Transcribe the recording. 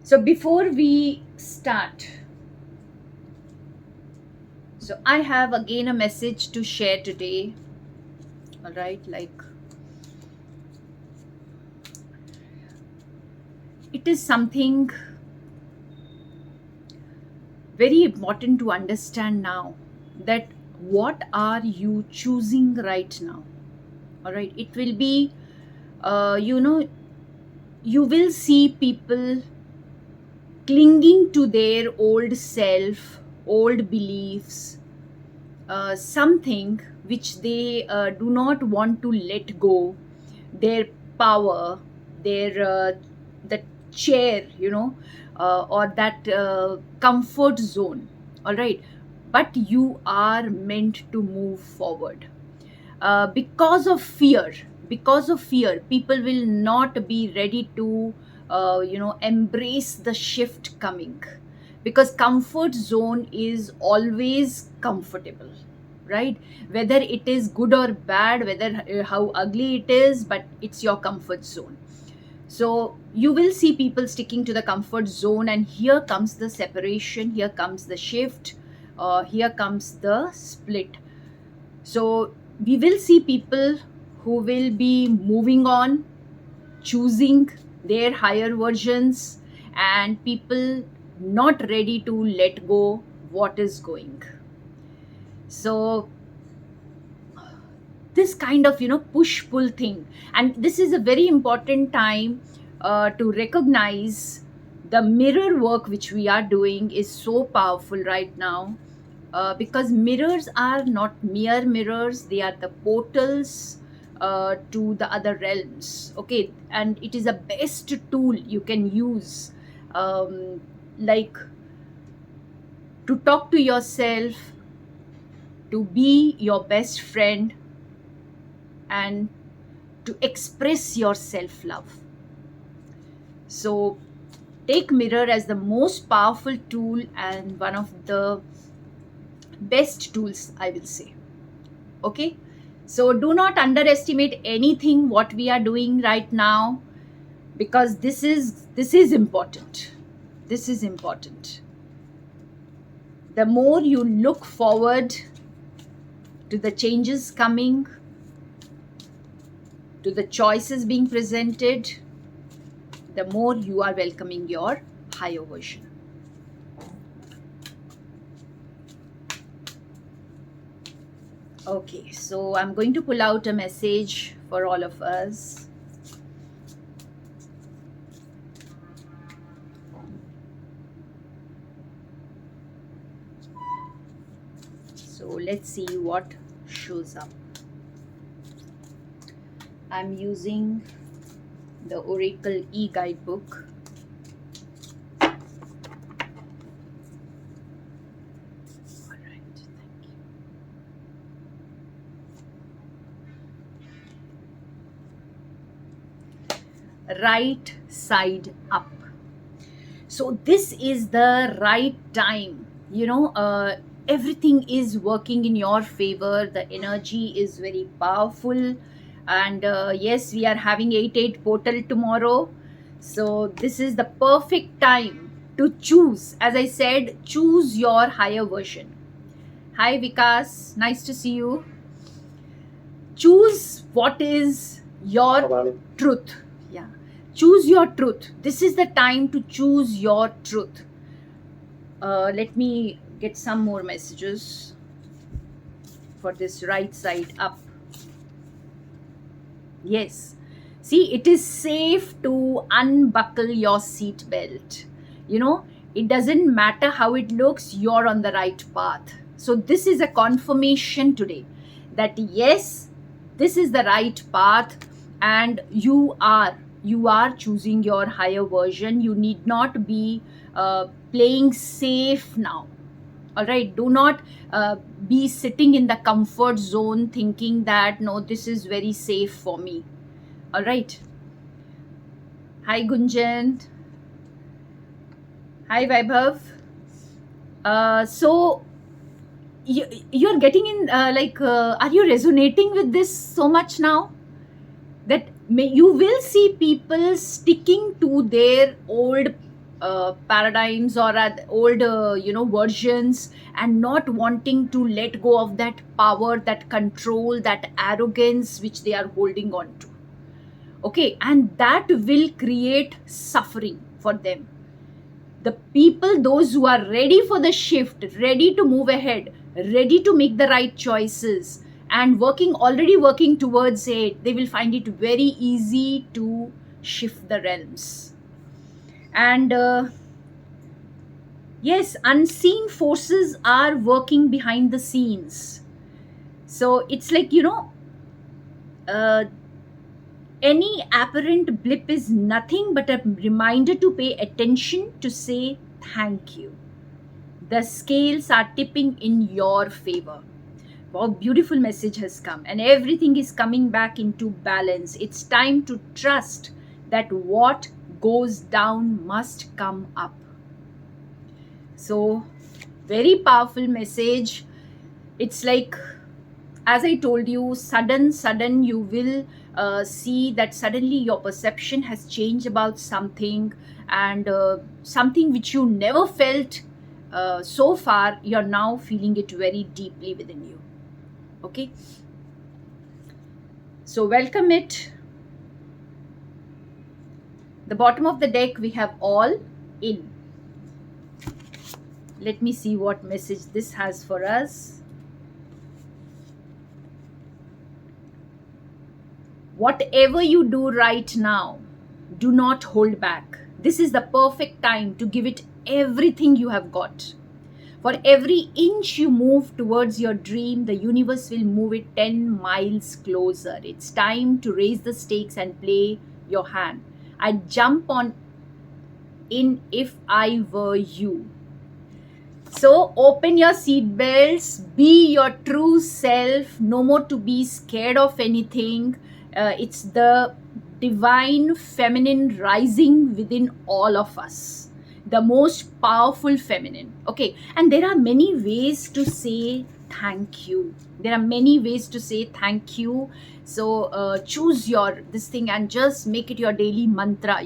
So before we start, so I have again a message to share today. All right, like it is something very important to understand now, that what are you choosing right now. All right, it will be you will see people clinging to their old self, old beliefs, something which they do not want to let go, their power, their the chair, or that comfort zone. All right, but you are meant to move forward. Because of fear, people will not be ready to embrace the shift coming, because comfort zone is always comfortable, right? Whether it is good or bad, whether how ugly it is, but it's your comfort zone. So you will see people sticking to the comfort zone, and here comes the separation, here comes the shift, here comes the split. So we will see people who will be moving on, choosing their higher versions, and people not ready to let go what is going. So this kind of push pull thing, and this is a very important time to recognize the mirror work which we are doing is so powerful right now, because mirrors are not mere mirrors, they are the portals to the other realms. Okay, and it is a best tool you can use, like to talk to yourself, to be your best friend, and to express your self love. So take mirror as the most powerful tool and one of the best tools, I will say. Okay, so do not underestimate anything what we are doing right now, because this is important. This is important. The more you look forward to the changes coming, to the choices being presented, the more you are welcoming your higher version. Okay, so I'm going to pull out a message for all of us. So let's see what shows up. I'm using the Oracle e-guidebook. All right, thank you. Right side up. So this is the right time. Everything is working in your favor. The energy is very powerful, and yes, we are having 8/8 portal tomorrow. So this is the perfect time to choose. As I said, choose your higher version. Hi Vikas, nice to see you. Choose what is your truth. Yeah, choose your truth. This is the time to choose your truth. Let me get some more messages for this right side up. Yes, see, it is safe to unbuckle your seat belt. It doesn't matter how it looks, you're on the right path. So this is a confirmation today that yes, this is the right path, and you are choosing your higher version. You need not be playing safe now. All right, do not be sitting in the comfort zone thinking that no, this is very safe for me. All right. Hi Gunjan. Hi Vaibhav. So you're getting in, are you resonating with this so much now that you will see people sticking to their old paradigms or old versions, and not wanting to let go of that power, that control, that arrogance which they are holding on to. Okay, and that will create suffering for them. The people, those who are ready for the shift, ready to move ahead, ready to make the right choices, and already working towards it, they will find it very easy to shift the realms. And yes, unseen forces are working behind the scenes. So it's like, uh, any apparent blip is nothing but a reminder to pay attention, to say thank you. The scales are tipping in your favor. Wow, beautiful message has come, and everything is coming back into balance. It's time to trust that what goes down must come up. So, very powerful message. It's like, as I told you, sudden, you will see that suddenly your perception has changed about something, and something which you never felt so far, you're now feeling it very deeply within you. Okay, so welcome it. The bottom of the deck, we have all in. Let me see what message this has for us. Whatever you do right now, do not hold back. This is the perfect time to give it everything you have got. For every inch you move towards your dream, the universe will move it 10 miles closer. It's time to raise the stakes and play your hand. I'd jump on in if I were you. So open your seat belts, be your true self, no more to be scared of anything. It's the divine feminine rising within all of us, the most powerful feminine. Okay, and there are many ways to say thank you. There are many ways to say thank you. So choose your this thing and just make it your daily mantra.